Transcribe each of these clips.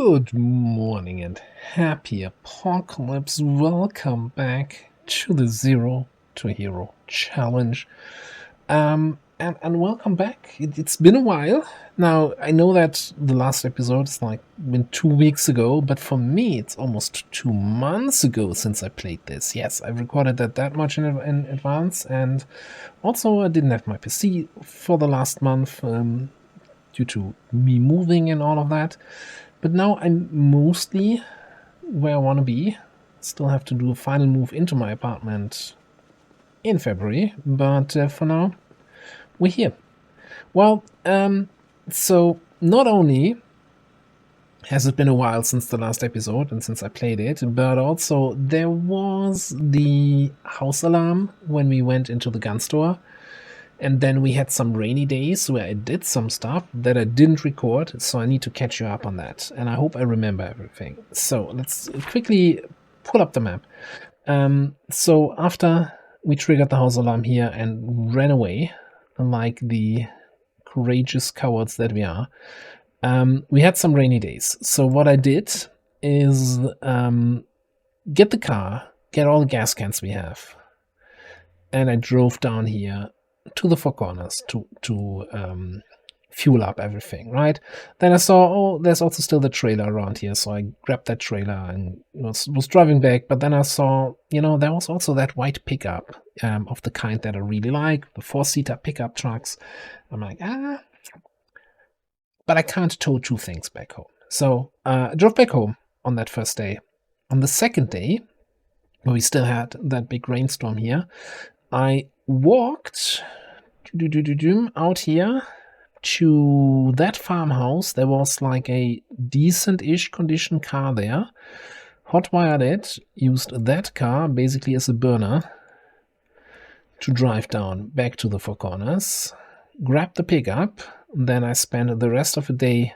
Good morning and happy apocalypse. Welcome back to the Zero to Hero challenge. And welcome back. It's been a while. Now, I know that the last episode is been 2 weeks ago, but for me, it's almost 2 months ago since I played this. Yes, I recorded that much in advance, and also I didn't have my PC for the last month due to me moving and all of that. But now I'm mostly where I want to be. Still have to do a final move into my apartment in February, but for now, we're here. Well, so not only has it been a while since the last episode and since I played it, but also there was the house alarm when we went into the gun store. And then we had some rainy days where I did some stuff that I didn't record, so I need to catch you up on that. And I hope I remember everything. So let's quickly pull up the map. So after we triggered the house alarm here and ran away, like the courageous cowards that we are, we had some rainy days. So what I did is get the car, get all the gas cans we have, and I drove down here to the Four Corners to fuel up everything, right? Then I saw, oh, there's also still the trailer around here, so I grabbed that trailer and was driving back. But then I saw, there was also that white pickup of the kind that I really like, the 4-seater pickup trucks. I'm like, but I can't tow two things back home. So I drove back home on that first day. On the second day, where we still had that big rainstorm here, I walked out here to that farmhouse. There was like a decent-ish condition car there. Hotwired it, used that car basically as a burner to drive down back to the Four Corners, grabbed the pickup. Then I spent the rest of the day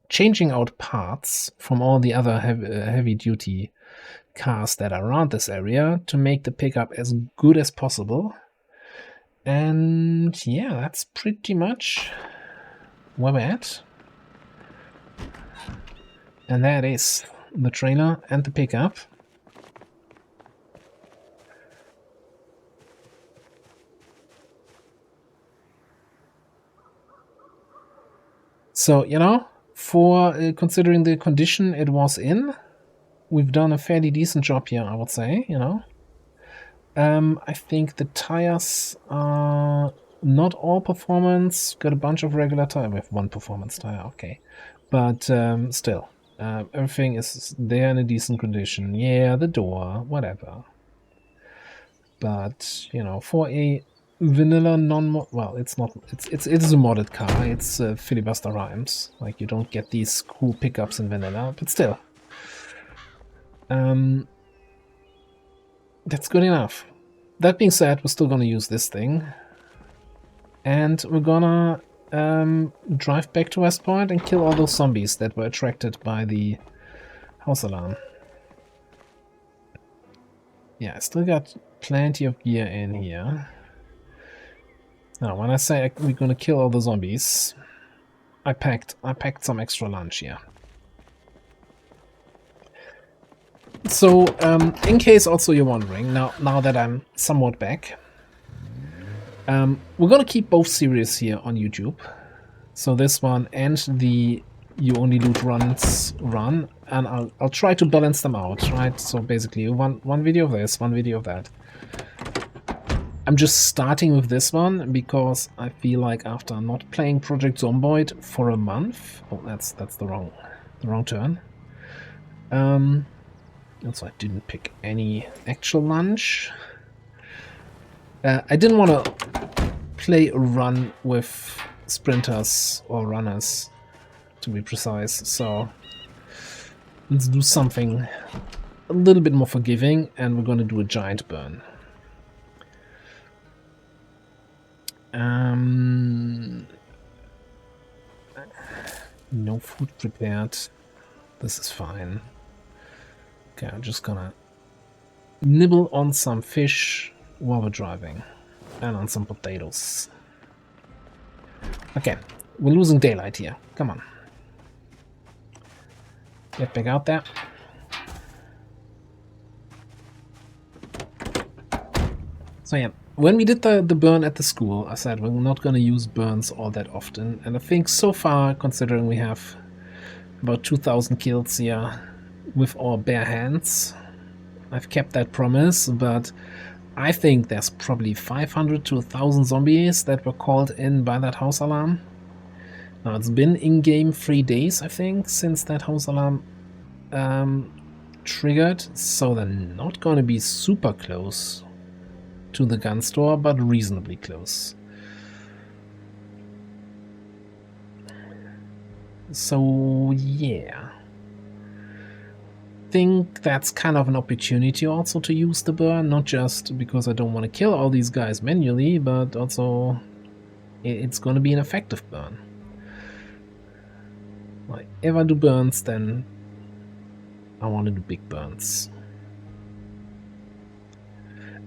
changing out parts from all the other heavy-duty cars that are around this area to make the pickup as good as possible. And yeah, that's pretty much where we're at. And that is the trailer and the pickup. So, for considering the condition it was in, we've done a fairly decent job here, I would say, I think the tires are not all performance. Got a bunch of regular tires. We have one performance tire, okay. But still, everything is there in a decent condition. Yeah, the door, whatever. But, for a vanilla well, it's not, it is a modded car. It's filibuster rhymes. Like, you don't get these cool pickups in vanilla, but still. That's good enough. That being said, we're still gonna use this thing. And we're gonna drive back to West Point and kill all those zombies that were attracted by the house alarm. Yeah, I still got plenty of gear in here. Now, when I say we're gonna kill all the zombies, I packed some extra lunch here. So, in case also you're wondering, now that I'm somewhat back, we're gonna keep both series here on YouTube. So this one and the You Only Loot Runs run, and I'll try to balance them out, right? So basically one video of this, one video of that. I'm just starting with this one because I feel like after not playing Project Zomboid for a month, oh, that's the wrong turn. Also, I didn't pick any actual lunch. I didn't want to play a run with sprinters or runners, to be precise, so let's do something a little bit more forgiving, and we're going to do a giant burn. No food prepared. This is fine. Okay, I'm just gonna nibble on some fish while we're driving, and on some potatoes. Okay, we're losing daylight here. Come on. Get back out there. So yeah, when we did the burn at the school, I said we're not going to use burns all that often. And I think so far, considering we have about 2,000 kills here with our bare hands, I've kept that promise, but I think there's probably 500 to 1,000 zombies that were called in by that house alarm. Now, it's been in-game 3 days, I think, since that house alarm triggered, so they're not going to be super close to the gun store, but reasonably close. So, yeah. I think that's kind of an opportunity also to use the burn, not just because I don't want to kill all these guys manually, but also it's going to be an effective burn. If I do burns, then I want to do big burns.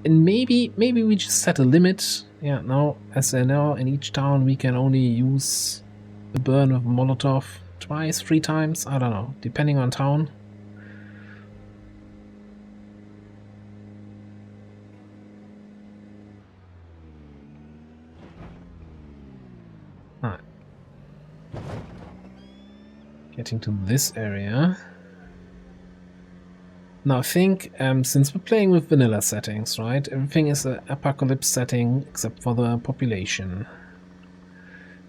And maybe we just set a limit. Yeah, now, as I know, in each town we can only use a burn with Molotov twice, 3 times, I don't know, depending on town. Alright. Getting to this area. Now I think, since we're playing with vanilla settings, right, everything is an apocalypse setting except for the population.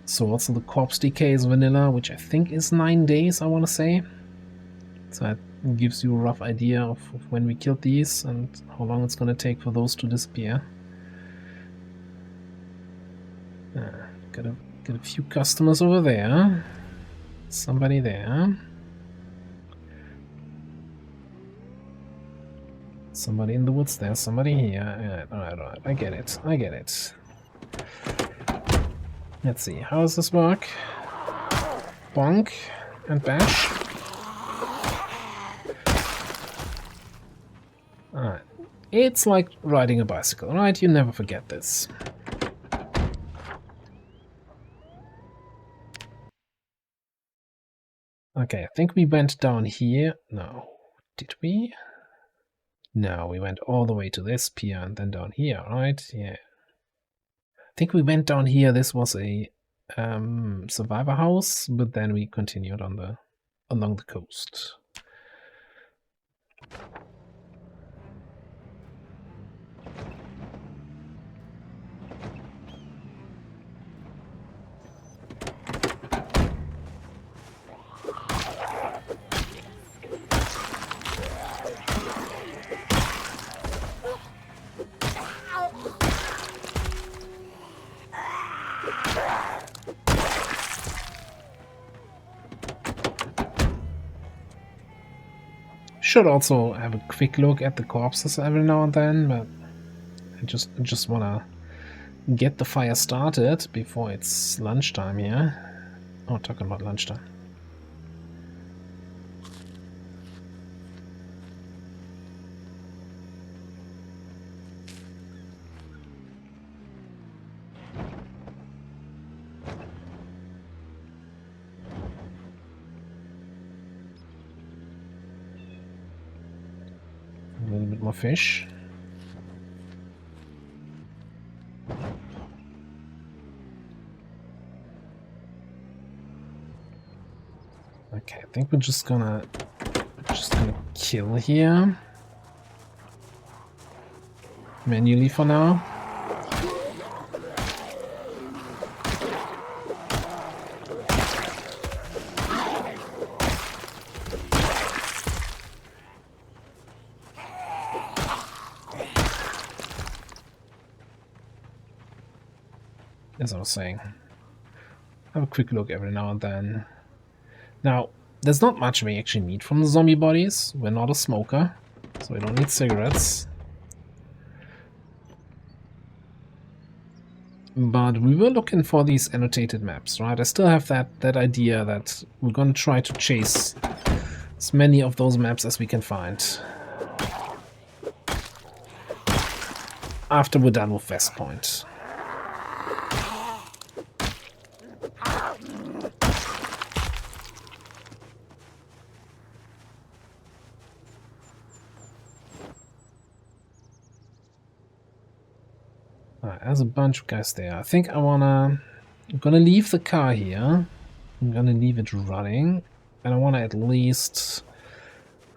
So also the corpse decay is vanilla, which I think is 9 days, I want to say. So that gives you a rough idea of when we killed these and how long it's going to take for those to disappear. Got a few customers over there. Somebody there. Somebody in the woods there, somebody here. Alright, I get it. Let's see, how does this work? Bonk and bash. Alright. It's like riding a bicycle, right? You never forget this. Okay, I think we went down here. No, did we? No, we went all the way to this pier and then down here, right? Yeah. I think we went down here. This was a survivor house, but then we continued on along the coast. Should also have a quick look at the corpses every now and then, but I just wanna get the fire started before it's lunchtime here. Oh, talking about lunchtime. A little bit more fish. Okay, I think we're just gonna kill here manually for now. As I was saying, have a quick look every now and then. Now, there's not much we actually need from the zombie bodies. We're not a smoker, so we don't need cigarettes. But we were looking for these annotated maps, right? I still have that idea that we're gonna try to chase as many of those maps as we can find after we're done with West Point. there's a bunch of guys there. I think I'm gonna leave the car here. I'm gonna leave it running, and I wanna at least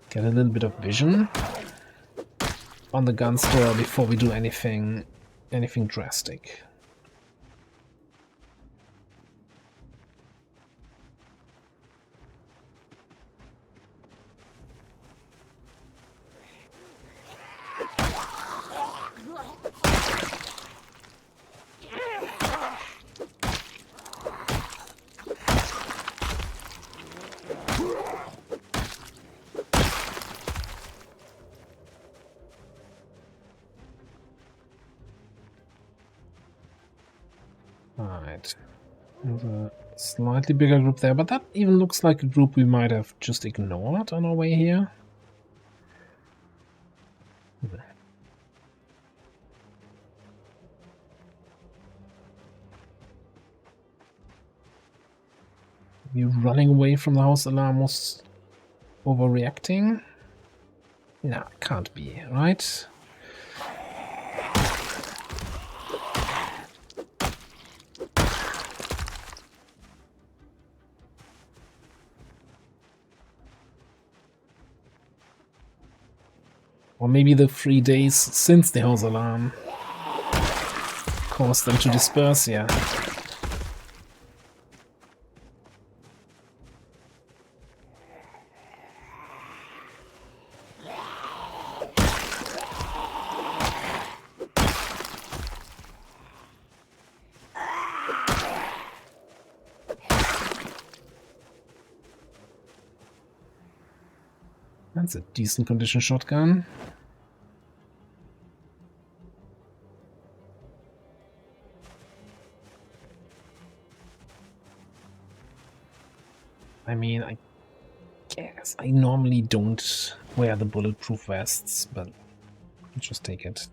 get a little bit of vision on the gun store before we do anything drastic. Alright. There's a slightly bigger group there, but that even looks like a group we might have just ignored on our way here. You running away from the house alarm was overreacting? No, it can't be, right? Or maybe the 3 days since the house alarm caused them to disperse, yeah. That's a decent condition shotgun. I mean, I guess I normally don't wear the bulletproof vests, but I'll just take it.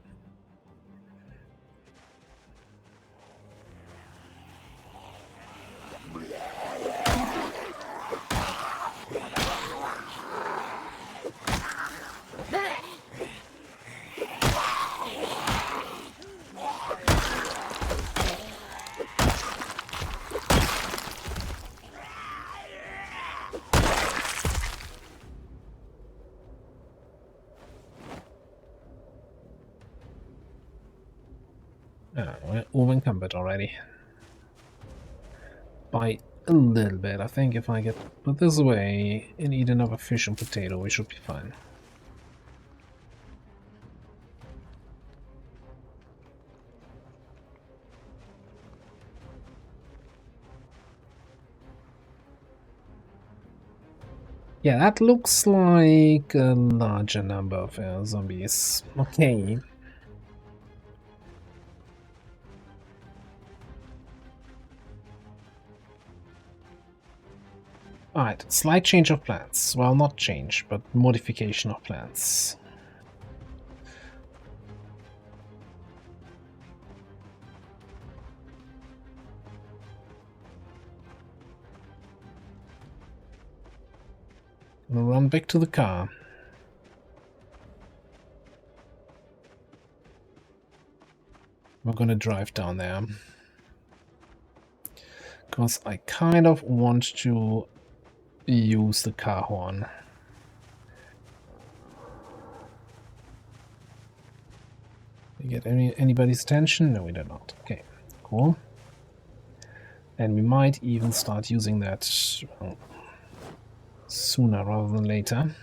We're over-encumbered already. By a little bit. I think if I get put this away and eat another fish and potato, we should be fine. Yeah, that looks like a larger number of zombies. Okay. Alright, slight change of plans. Well, not change, but modification of plans. Gonna run back to the car. We're gonna drive down there. Because I kind of want to use the car horn. We get anybody's attention? No, we do not. Okay, cool. And we might even start using that sooner rather than later.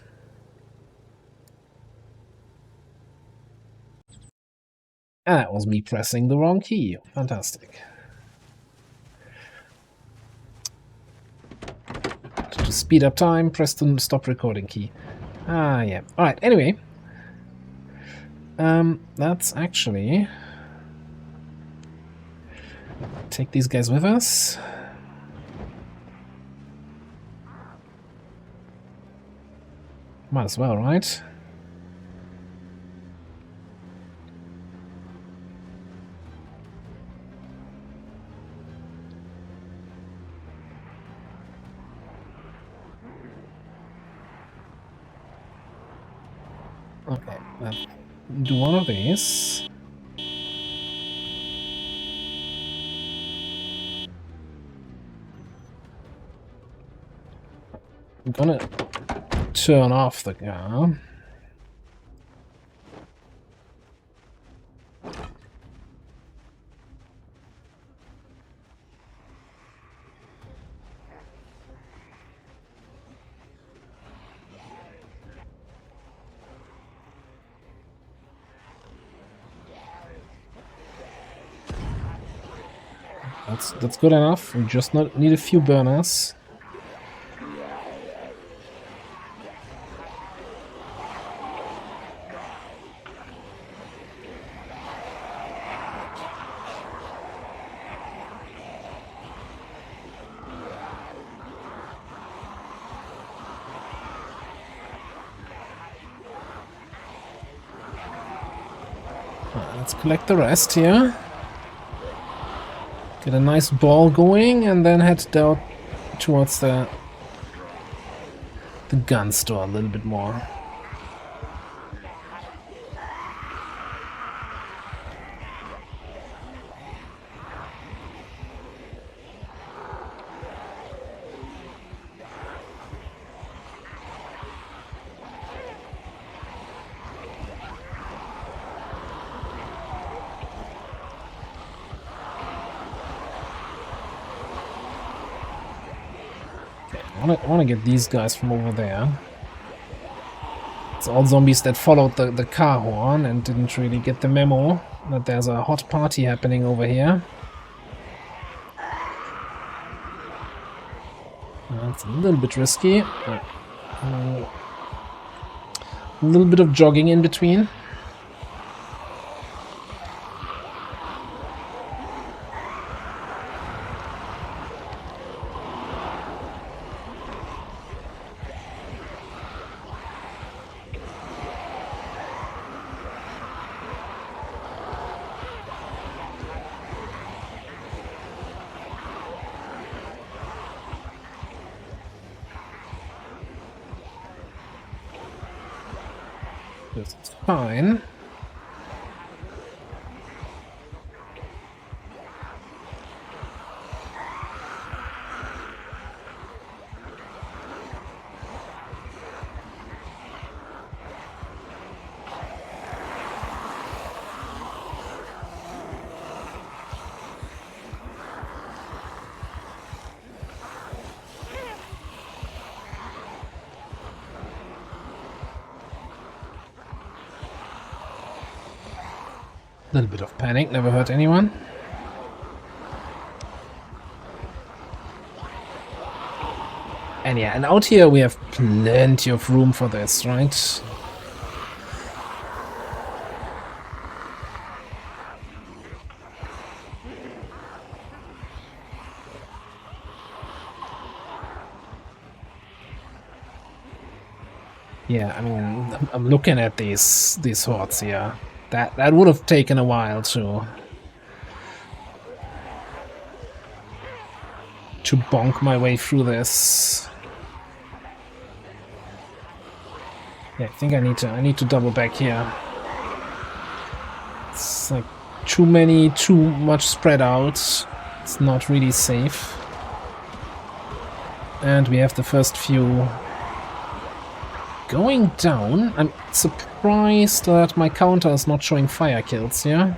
And that was me pressing the wrong key. Fantastic. To speed up time, press the stop recording key. Ah, yeah. Alright, anyway. Let's actually take these guys with us. Might as well, right? Okay, let's do one of these. I'm gonna turn off the car. That's good enough. We just need a few burners. Let's collect the rest here. Get a nice ball going and then head down towards the gun store a little bit more. I wanna get these guys from over there. It's all zombies that followed the car horn and didn't really get the memo that there's a hot party happening over here. That's a little bit risky. A little bit of jogging in between. This is fine. A little bit of panic, never hurt anyone. And yeah, and out here we have plenty of room for this, right? Yeah, I mean, I'm looking at these hordes here. That would have taken a while to bonk my way through this. Yeah, I think I need to double back here. It's like too much spread out. It's not really safe. And we have the first few going down. I'm surprised that my counter is not showing fire kills here.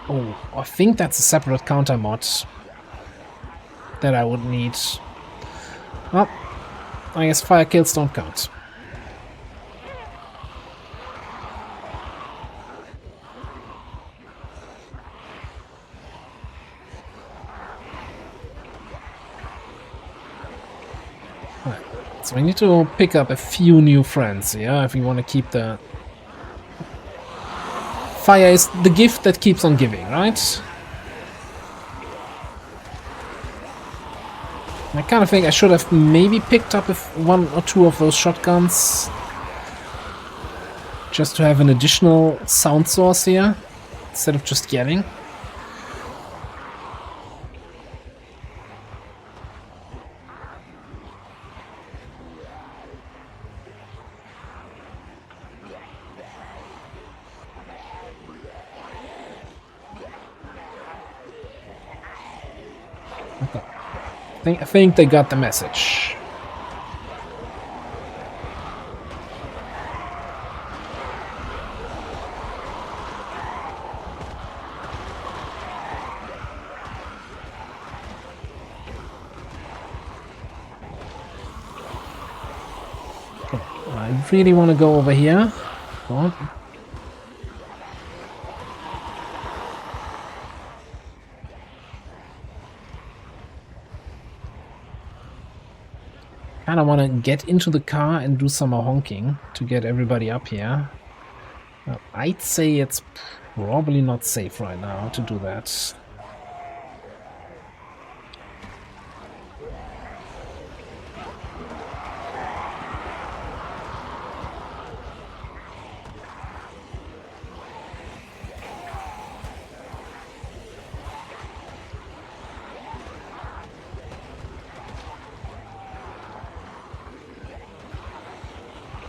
Oh, I think that's a separate counter mod that I would need. Well, I guess fire kills don't count. So we need to pick up a few new friends, yeah, if we want to keep the... Fire is the gift that keeps on giving, right? I kind of think I should have maybe picked up one or two of those shotguns. Just to have an additional sound source here, instead of just yelling. I think they got the message. I really want to go over here. Go on. Kind of want to get into the car and do some more honking to get everybody up here. I'd say it's probably not safe right now to do that.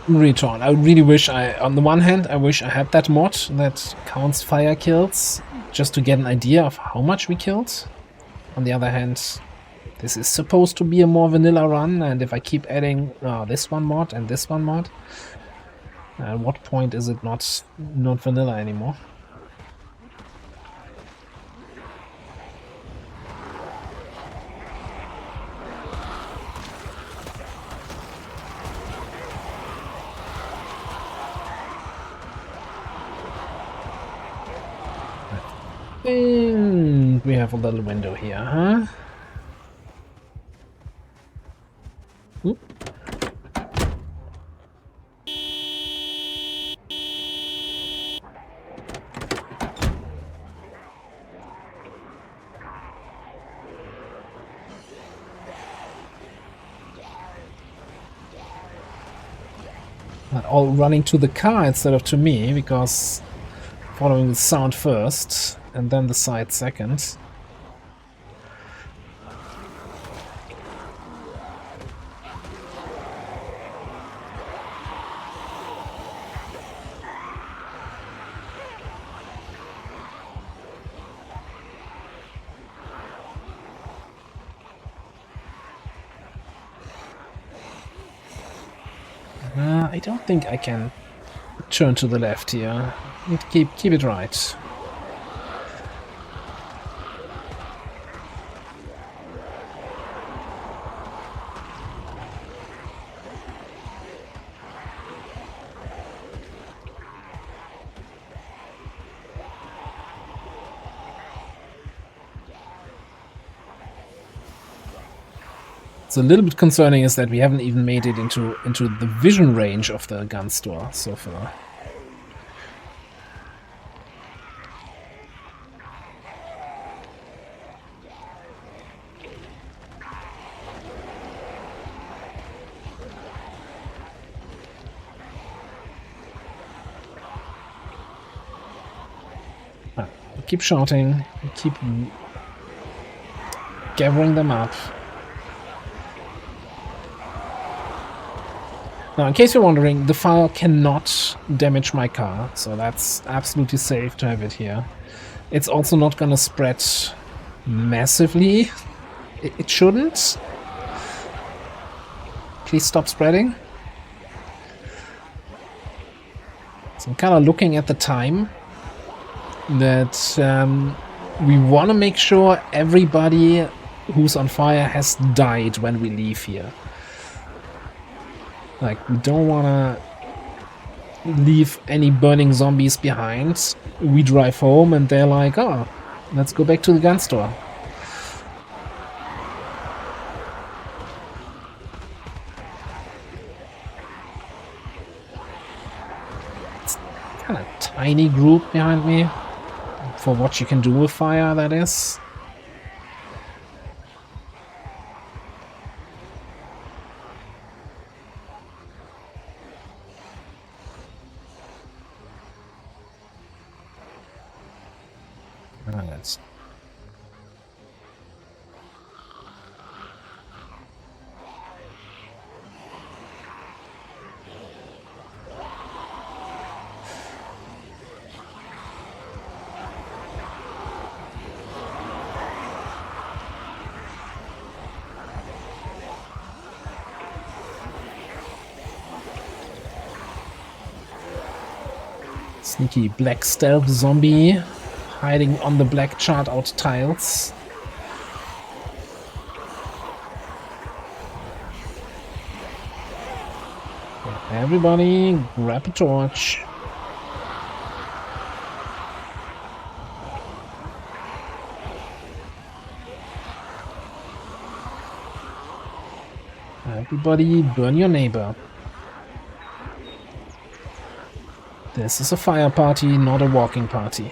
Return. I really wish on the one hand, I wish I had that mod that counts fire kills just to get an idea of how much we killed. On the other hand, this is supposed to be a more vanilla run, and if I keep adding this one mod and this one mod, at what point is it not vanilla anymore? And we have a little window here, huh? Oop. All running to the car instead of to me, because following the sound first and then the sight second. I don't think I can turn to the left here. Keep it right. It's a little bit concerning is that we haven't even made it into the vision range of the gun store so far. Keep shouting, keep gathering them up. Now, in case you're wondering, the fire cannot damage my car, so that's absolutely safe to have it here. It's also not gonna spread massively. It shouldn't. Please stop spreading. So I'm kind of looking at the time that we want to make sure everybody who's on fire has died when we leave here. Like, we don't want to leave any burning zombies behind. We drive home and they're like, oh, let's go back to the gun store. It's kind of tiny group behind me. For what you can do with fire, that is. Right. Sneaky black stealth zombie hiding on the black charred out tiles. Everybody, grab a torch. Everybody, burn your neighbor. This is a fire party, not a walking party.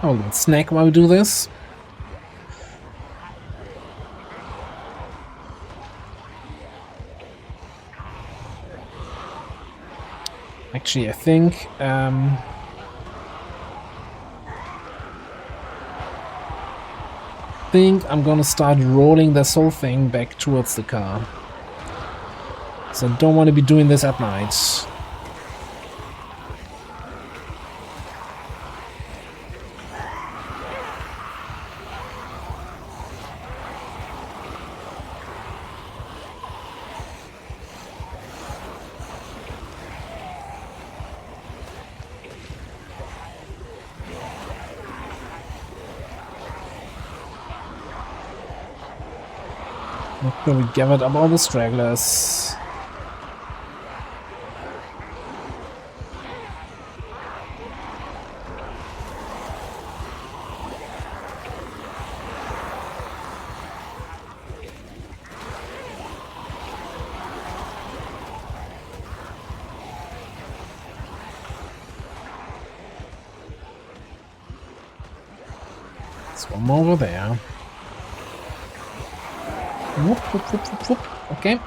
Oh, let's snack while we do this. Actually, I think I'm gonna start rolling this whole thing back towards the car. So I don't want to be doing this at night. Make sure we gathered up all the stragglers. There's one more over there. Whoop, whoop, whoop, whoop, whoop. Okay.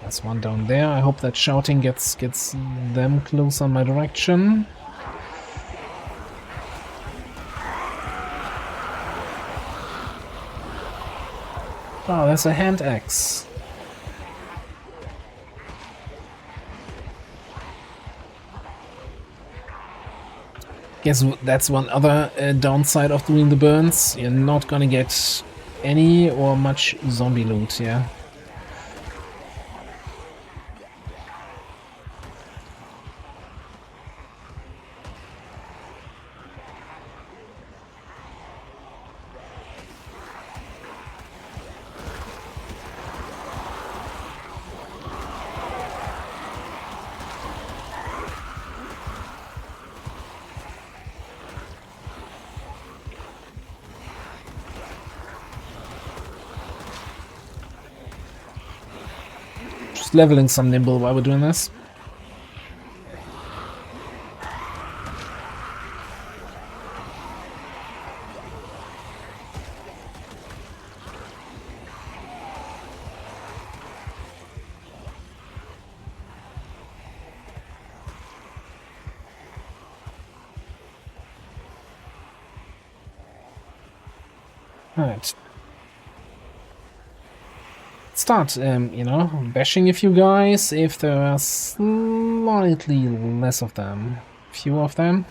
There's one down there. I hope that shouting gets them closer in my direction. Oh, there's a hand axe. Guess that's one other downside of doing the burns. You're not gonna get any or much zombie loot, yeah. Leveling some nimble while we're doing this. Alright. Start, you know, bashing a few guys if there are slightly less of them. Fewer of them.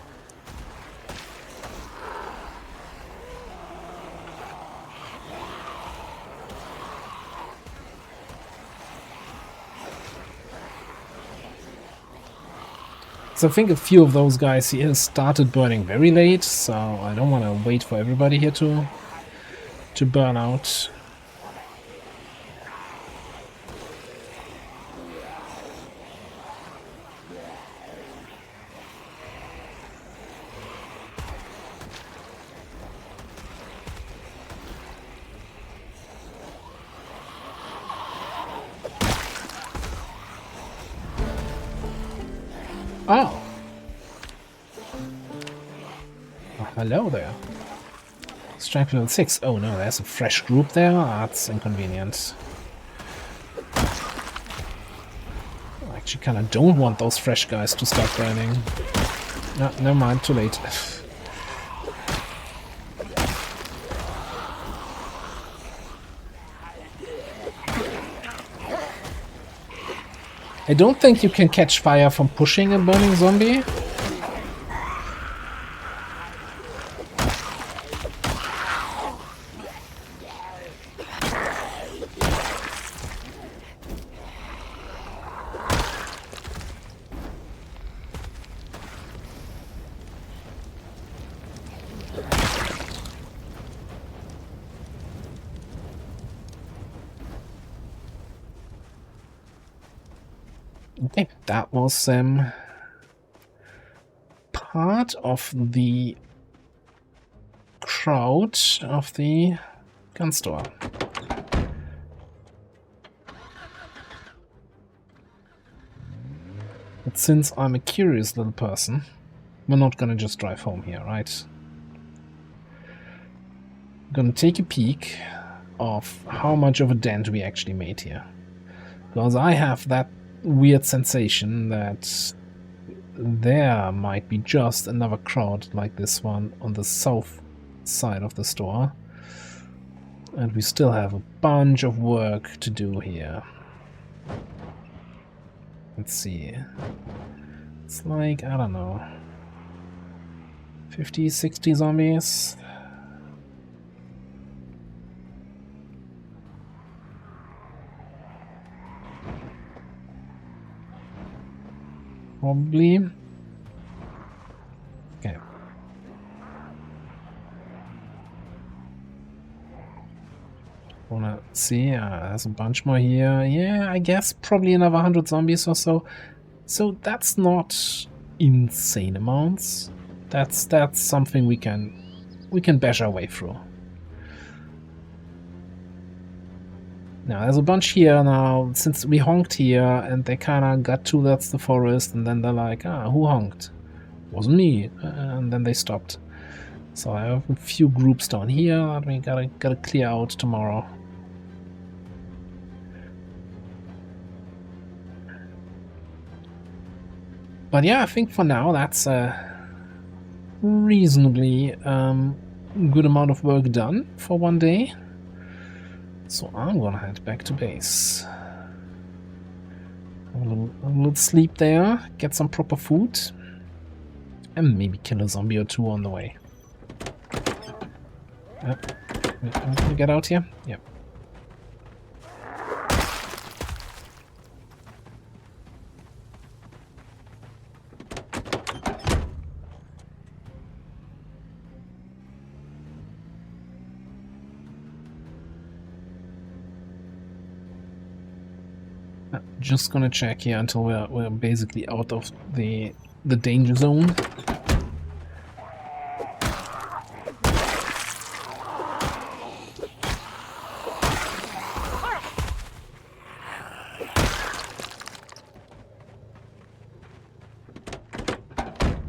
So I think a few of those guys here started burning very late, so I don't want to wait for everybody here to burn out. Oh. Oh, hello there. Strength level 6. Oh no, there's a fresh group there. That's inconvenient. I actually kind of don't want those fresh guys to start burning. No, never mind, too late. I don't think you can catch fire from pushing a burning zombie. Okay, that was part of the crowd of the gun store. But since I'm a curious little person, we're not gonna just drive home here, right? I'm gonna take a peek of how much of a dent we actually made here. Because I have that weird sensation that there might be just another crowd like this one on the south side of the store. And we still have a bunch of work to do here. Let's see. It's like, I don't know, 50, 60 zombies. Probably. Okay. Wanna see? There's a bunch more here. Yeah, I guess probably another 100 zombies or so. So that's not insane amounts. That's something we can bash our way through. Now there's a bunch here now, since we honked here and they kinda got towards the forest and then they're like, who honked? Wasn't me. And then they stopped. So I have a few groups down here that we gotta clear out tomorrow. But yeah, I think for now that's a reasonably good amount of work done for one day. So I'm gonna head back to base. Have a little sleep there, get some proper food, and maybe kill a zombie or two on the way. Can we get out here? Yep. Just gonna check here until we're basically out of the danger zone.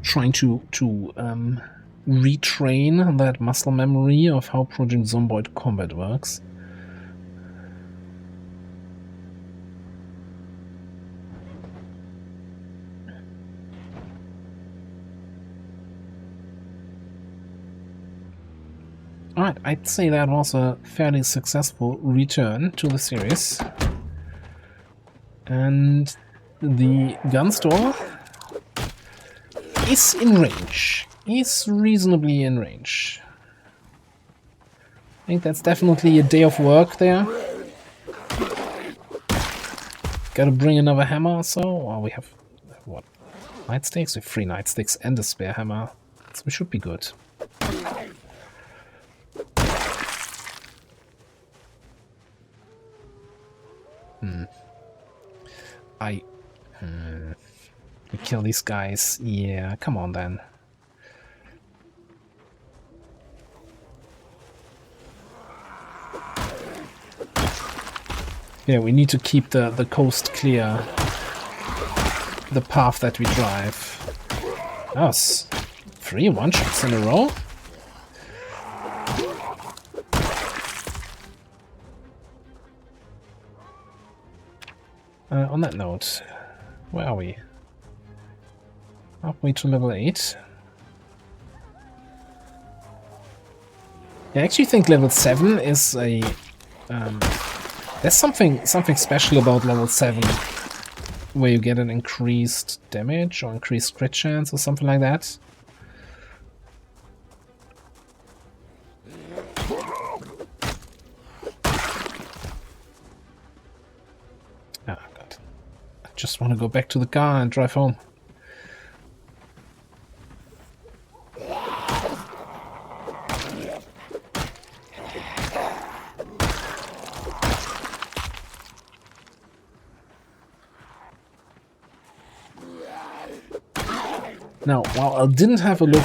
Trying to retrain that muscle memory of how Project Zomboid combat works. Alright, I'd say that was a fairly successful return to the series. And the gun store is in range. Is reasonably in range. I think that's definitely a day of work there. Gotta bring another hammer or so. Or we have, what, nightsticks? We have 3 nightsticks and a spare hammer. So we should be good. We kill these guys. Yeah, come on then. Yeah, we need to keep the coast clear. The path that we drive. That was 3 one-shots in a row. On that note, where are we? Halfway to level 8. I actually think level 7 is a... there's something special about level 7. where you get an increased damage or increased crit chance or something like that. Oh god. I just want to go back to the car and drive home. Now, while I didn't have a look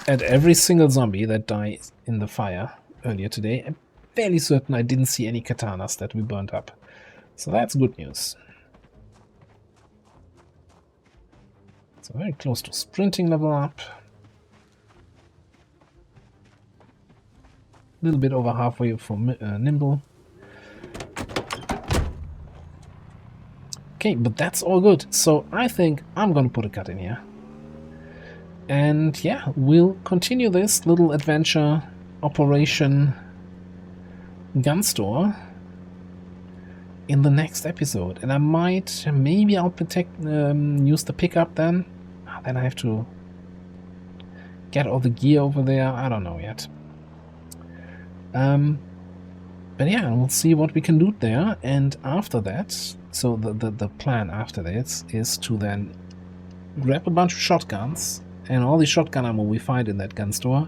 at every single zombie that died in the fire earlier today, I'm fairly certain I didn't see any katanas that we burnt up. So that's good news. So very close to sprinting level up. A little bit over halfway for nimble. Okay, but that's all good. So I think I'm gonna put a cut in here. And yeah, we'll continue this little adventure Operation Gun Store in the next episode. And I might, maybe I'll use the pickup then. Then I have to get all the gear over there. I don't know yet. But yeah, we'll see what we can do there. And after that, so the plan after this is to then grab a bunch of shotguns and all the shotgun ammo we find in that gun store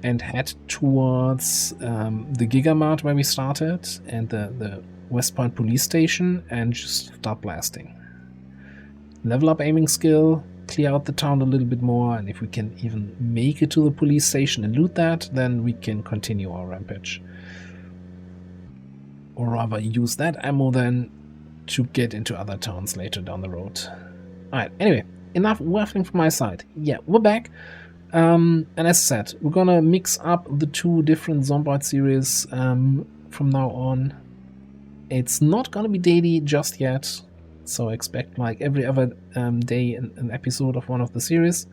and head towards the Gigamart where we started and the West Point police station and just start blasting. Level up aiming skill, clear out the town a little bit more, and if we can even make it to the police station and loot that, then we can continue our rampage. Or rather use that ammo then to get into other towns later down the road. Alright, anyway, enough waffling from my side. Yeah, we're back. And as I said, we're gonna mix up the two different Zomboid series from now on. It's not gonna be daily just yet, so expect like every other day an episode of one of the series.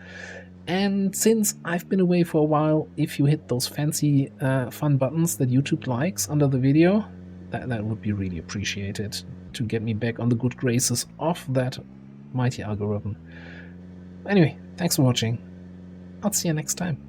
And since I've been away for a while, if you hit those fancy fun buttons that YouTube likes under the video, that would be really appreciated to get me back on the good graces of that mighty algorithm. Anyway, thanks for watching. I'll see you next time.